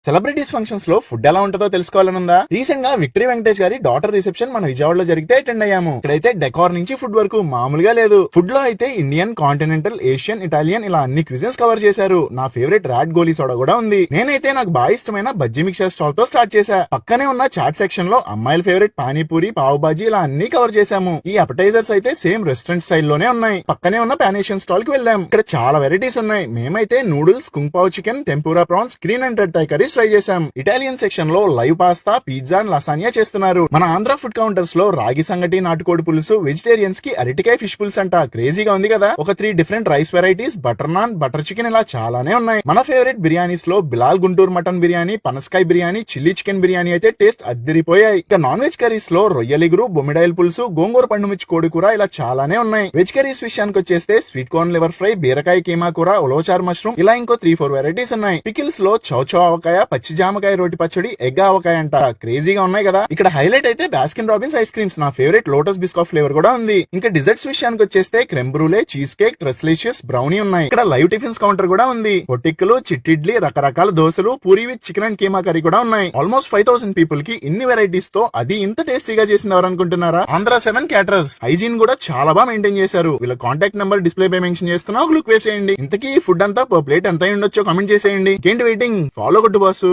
Celebrities functions లో food ఎలా ఉంటుందో తెలుసుకోవాలనుందా? రీసెంట్ గా విక్టరీ వెంకటేష్ గారి డాటర్ రిసెప్షన్ మన విజయవాడలో జరిగితే అటెండ్ అయ్యాము. ఇక్కడైతే డెకార్ నుంచి ఫుడ్ వరకు మామూలుగా లేదు. ఫుడ్ లో అయితే ఇండియన్, కాంటినెంటల్, ఏషియన్, ఇటాలియన్ ఇలా అన్ని క్విజన్స్ కవర్ చేశారు. నా ఫేవరెట్ రాట్ గోలీ సోడా కూడా ఉంది. నేనైతే నాకు బాగా ఇష్టమైన బజ్జీ మిక్సర్ స్టాల్ తో స్టార్ట్ చేశా. పక్కనే ఉన్న చాట్ సెక్షన్ లో అమ్మాయిల ఫేవరెట్ పానీపూరి, పావ్ బాజీ ఇలా అన్ని కవర్ చేశాము. ఈ అపటైజర్స్ అయితే సేమ్ రెస్టారెంట్ స్టైల్లోనే ఉన్నాయి. పక్కనే ఉన్న పానేషియన్ స్టాల్ కి వెళ్ళాం. ఇక్కడ చాలా వెరైటీస్ ఉన్నాయి. మేమైతే noodles, kung pao chicken, tempura prawns, green and red Thai curries try చేశాం. ఇటాలియన్ సెక్షన్ లో లైవ్ పాస్తా, పిజ్జా, లసానియా చేస్తున్నారు. మన ఆంధ్ర ఫుడ్ కౌంటర్స్ లో రాగి సంగటి, నాటుకోడి పులుసు, వెజిటేరియన్స్ కి అరటికాయ ఫిష్ పులుసు అంట. క్రేజీగా ఉంది కదా. ఒక 3 different rice varieties, butter non, butter chicken ఇలా చాలానే ఉన్నాయి. మన ఫేవరెట్ బిర్యానీస్ లో బిలాల్ గుంటూరు మటన్ బిర్యానీ, పనసకాయ బిర్యానీ, చిల్లీ చికెన్ బిర్యానీ అయితే టేస్ట్ అద్దరిపోయాయి. ఇక నాన్ వెజ్ కర్రీస్ లో రొయ్యలిగురు, బొమ్మిడాయిల్ పులుసు, గోంగూర పండుమిర్చి కోడి కూర ఇలా చాలానే ఉన్నాయి. వెజ్ కర్రీస్ విషయానికి వచ్చేస్తే స్వీట్ కార్న్ లివర్ ఫ్రై, బీరకాయ కీమా కూర, ఉలవచార్ మష్రూమ్ ఇలా ఇంకో 3-4 వెరైటీస్ ఉన్నాయి. పికిల్స్ లో చౌచౌ ఆవకాయ, పచ్చి జామకాయ రోటి పచ్చడి, ఎగ్ ఆవకాయ అంట. క్రేజీగా ఉన్నాయి కదా. ఇక్కడ హైలైట్ అయితే బాస్కిన్ రాబిన్స్ ఐస్ క్రీమ్స్. నా ఫేవరెట్ లోటస్ బిస్కాఫ్ ఫ్లేవర్ కూడా ఉంది. ఇంకా డిజర్ట్స్ విషయానికి వచ్చేస్తే క్రెమ్ బ్రూలే, చీజ్ కేక్, ట్రెస్లీషియస్, బ్రౌనీ ఉన్నాయి. ఇక్కడ లైవ్ టిఫిన్స్ కౌంటర్ కూడా ఉంది. పొట్టిక్కులు, చిట్టిడ్లీ, రకరకాల దోశలు, puri with chicken and keema curry కూడా ఉన్నాయి. ఆల్మోస్ట్ 5000 పీపుల్ కి ఇన్ని వెరైటీస్ తో అది ఇంత టేస్టీగా చేసింది ఎవరు అనుకుంటున్నారా? ఆంధ్ర 7 క్యాటరర్స్. హైజీన్ కూడా చాలా బాగా మెయింటైన్ చేశారు. వీళ్ళ కాంటాక్ట్ నెంబర్ డిస్ప్లే పై మెన్షన్ చేస్తున్నా, ఒక లుక్ వేసేయండి. ఇంతకీ ఈ ఫుడ్ అంతా పర్ ప్లేట్ ఎంత ఉండొచ్చో కామెంట్ చేసేయండి. ఏంటి వెయిటింగ్? ఫాలో కొట్టు బాస్.